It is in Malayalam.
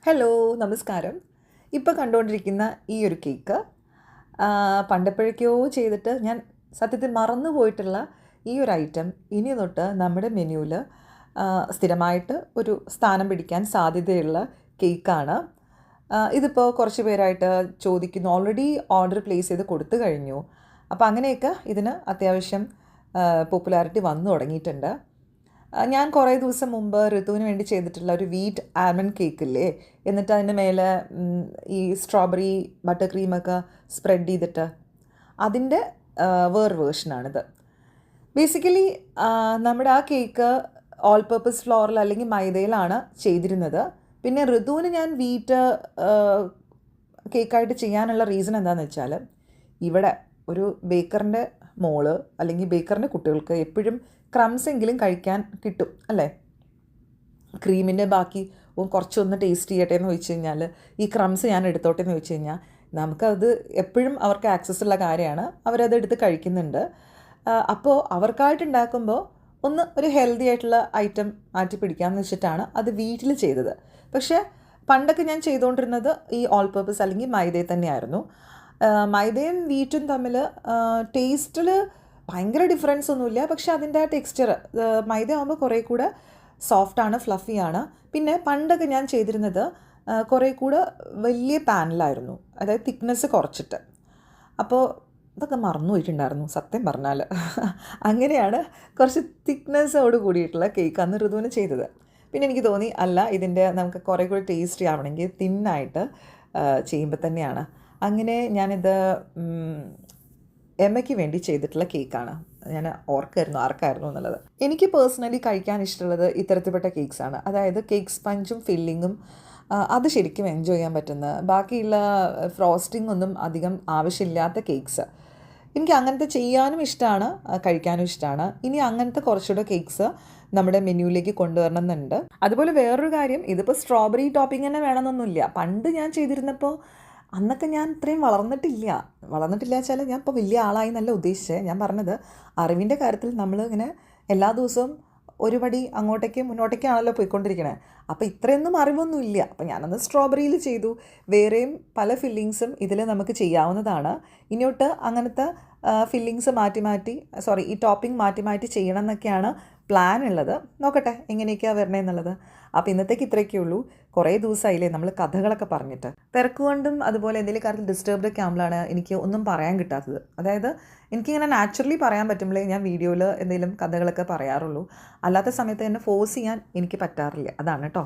ഹലോ, നമസ്കാരം. ഇപ്പോൾ കണ്ടുകൊണ്ടിരിക്കുന്ന ഈ ഒരു കേക്ക് പണ്ടെപ്പോഴൊക്കെയോ ചെയ്തിട്ട് ഞാൻ സത്യത്തിൽ മറന്നു പോയിട്ടുള്ള ഈ ഒരു ഐറ്റം ഇനി തൊട്ട് നമ്മുടെ മെനുവിൽ സ്ഥിരമായിട്ട് ഒരു സ്ഥാനം പിടിക്കാൻ സാധ്യതയുള്ള കേക്കാണ്. ഇതിപ്പോൾ കുറച്ച് പേരായിട്ട് ചോദിക്കുന്നു. ഓൾറെഡി ഓർഡർ പ്ലേസ് ചെയ്ത് കൊടുത്തു കഴിഞ്ഞു. അപ്പോൾ അങ്ങനെയൊക്കെ ഇതിന് അത്യാവശ്യം പോപ്പുലാരിറ്റി വന്നു തുടങ്ങിയിട്ടുണ്ട്. ഞാൻ കുറേ ദിവസം മുമ്പ് ഋതുവിന് വേണ്ടി ചെയ്തിട്ടുള്ള ഒരു വീറ്റ് ആൽമണ്ട് കേക്കില്ലേ, എന്നിട്ട് അതിൻ്റെ മേലെ ഈ സ്ട്രോബെറി ബട്ടർ ക്രീമൊക്കെ സ്പ്രെഡ് ചെയ്തിട്ട് അതിൻ്റെ വേറെ വേർഷനാണിത്. ബേസിക്കലി നമ്മുടെ ആ കേക്ക് ഓൾ പർപ്പസ് ഫ്ലോറിൽ അല്ലെങ്കിൽ മൈദയിലാണ് ചെയ്തിരുന്നത്. പിന്നെ ഋതുവിന് ഞാൻ വീറ്റ് കേക്കായിട്ട് ചെയ്യാനുള്ള റീസൺ എന്താണെന്ന് വെച്ചാൽ, ഇവിടെ ഒരു ബേക്കറിൻ്റെ മോള് അല്ലെങ്കിൽ ബേക്കറിൻ്റെ കുട്ടികൾക്ക് എപ്പോഴും ക്രംസ് എങ്കിലും കഴിക്കാൻ കിട്ടും അല്ലേ. ക്രീമിൻ്റെ ബാക്കി കുറച്ചൊന്ന് ടേസ്റ്റ് ചെയ്യട്ടെ എന്ന് ചോദിച്ചു കഴിഞ്ഞാൽ ഈ ക്രംസ് ഞാൻ എടുത്തോട്ടെ എന്ന് ചോദിച്ചു കഴിഞ്ഞാൽ നമുക്കത് എപ്പോഴും അവർക്ക് ആക്സസ് ഉള്ള കാര്യമാണ്. അവരത് എടുത്ത് കഴിക്കുന്നുണ്ട്. അപ്പോൾ അവർക്കായിട്ട് ഉണ്ടാക്കുമ്പോൾ ഒരു ഹെൽത്തി ആയിട്ടുള്ള ഐറ്റം മാറ്റി പിടിക്കാമെന്ന് വെച്ചിട്ടാണ് അത് വീട്ടിൽ ചെയ്തത്. പക്ഷേ പണ്ടൊക്കെ ഞാൻ ചെയ്തുകൊണ്ടിരുന്നത് ഈ ഓൾ പർപ്പസ് അല്ലെങ്കിൽ മൈദയിൽ തന്നെയായിരുന്നു. മൈദയും വീറ്റും തമ്മിൽ ടേസ്റ്റിൽ ഭയങ്കര ഡിഫറൻസ് ഒന്നുമില്ല. പക്ഷേ അതിൻ്റെ ആ ടെക്സ്ചർ മൈദ ആകുമ്പോൾ കുറേ കൂടെ സോഫ്റ്റാണ്, ഫ്ലഫിയാണ്. പിന്നെ പണ്ടൊക്കെ ഞാൻ ചെയ്തിരുന്നത് കുറേ കൂടെ വലിയ പാനിലായിരുന്നു, അതായത് തിക്നെസ് കുറച്ചിട്ട്. അപ്പോൾ ഇതൊക്കെ മറന്നു പോയിട്ടുണ്ടായിരുന്നു സത്യം പറഞ്ഞാൽ. അങ്ങനെയാണ് കുറച്ച് തിക്നെസ്സോട് കൂടിയിട്ടുള്ള കേക്ക് അന്ന് ഋതുവിന് ചെയ്തത്. പിന്നെ എനിക്ക് തോന്നി അല്ല, ഇതിൻ്റെ നമുക്ക് കുറേ കൂടി ടേസ്റ്റി ആവണമെങ്കിൽ തിന്നായിട്ട് ചെയ്യുമ്പോൾ തന്നെയാണ്. അങ്ങനെ ഞാനിത് എമ്മയ്ക്ക് വേണ്ടി ചെയ്തിട്ടുള്ള കേക്കാണ്. ഞാൻ ഓർക്കായിരുന്നു ആർക്കായിരുന്നു എന്നുള്ളത്. എനിക്ക് പേഴ്സണലി കഴിക്കാൻ ഇഷ്ടമുള്ളത് ഇത്തരത്തിൽപ്പെട്ട കേക്ക്സാണ്. അതായത് കേക്ക് സ്പഞ്ചും ഫില്ലിങ്ങും അത് ശരിക്കും എൻജോയ് ചെയ്യാൻ പറ്റുന്ന, ബാക്കിയുള്ള ഫ്രോസ്റ്റിംഗ് ഒന്നും അധികം ആവശ്യമില്ലാത്ത കേക്ക്സ് എനിക്ക് അങ്ങനത്തെ ചെയ്യാനും ഇഷ്ടമാണ്, കഴിക്കാനും ഇഷ്ടമാണ്. ഇനി അങ്ങനത്തെ കുറച്ചുകൂടെ കേക്ക്സ് നമ്മുടെ മെനുവിലേക്ക് കൊണ്ടുവരണം എന്നുണ്ട്. അതുപോലെ വേറൊരു കാര്യം, ഇതിപ്പോൾ സ്ട്രോബെറി ടോപ്പിംഗ് തന്നെ വേണമെന്നൊന്നുമില്ല. പണ്ട് ഞാൻ ചെയ്തിരുന്നപ്പോൾ അന്നൊക്കെ ഞാൻ ഇത്രയും വളർന്നിട്ടില്ല വെച്ചാൽ ഞാൻ ഇപ്പോൾ വലിയ ആളായി എന്നല്ല ഉദ്ദേശിച്ചത്. ഞാൻ പറഞ്ഞത് അറിവിൻ്റെ കാര്യത്തിൽ നമ്മൾ ഇങ്ങനെ എല്ലാ ദിവസവും ഒരു പടി മുന്നോട്ടേക്കാണല്ലോ പോയിക്കൊണ്ടിരിക്കണേ. അപ്പോൾ ഇത്രയൊന്നും അറിവൊന്നുമില്ല. അപ്പോൾ ഞാനന്ന് സ്ട്രോബെറിയിൽ ചെയ്തു. വേറെയും പല ഫില്ലിങ്സും ഇതിൽ നമുക്ക് ചെയ്യാവുന്നതാണ്. ഇനിയൊട്ട് അങ്ങനത്തെ ഫില്ലിങ്സ് ഈ ടോപ്പിംഗ് മാറ്റി ചെയ്യണം എന്നൊക്കെയാണ് പ്ലാൻ ഉള്ളത്. നോക്കട്ടെ എങ്ങനെയൊക്കെയാണ് വരണേന്നുള്ളത്. അപ്പോൾ ഇന്നത്തേക്ക് ഇത്രയൊക്കെ ഉള്ളൂ. കുറേ ദിവസമായില്ലേ നമ്മൾ കഥകളൊക്കെ പറഞ്ഞിട്ട്. തിരക്കുകൊണ്ടും അതുപോലെ എന്തെങ്കിലും കാര്യത്തിൽ ഡിസ്റ്റർബ്ഡൊക്കെ ആകുമ്പോഴാണ് എനിക്ക് ഒന്നും പറയാൻ കിട്ടാത്തത്. അതായത് എനിക്കിങ്ങനെ നാച്ചുറലി പറയാൻ പറ്റുമ്പോഴേ ഞാൻ വീഡിയോയിൽ എന്തെങ്കിലും കഥകളൊക്കെ പറയാറുള്ളൂ. അല്ലാത്ത സമയത്ത് എന്നെ ഫോഴ്സ് ചെയ്യാൻ എനിക്ക് പറ്റാറില്ല. അതാണ് കേട്ടോ.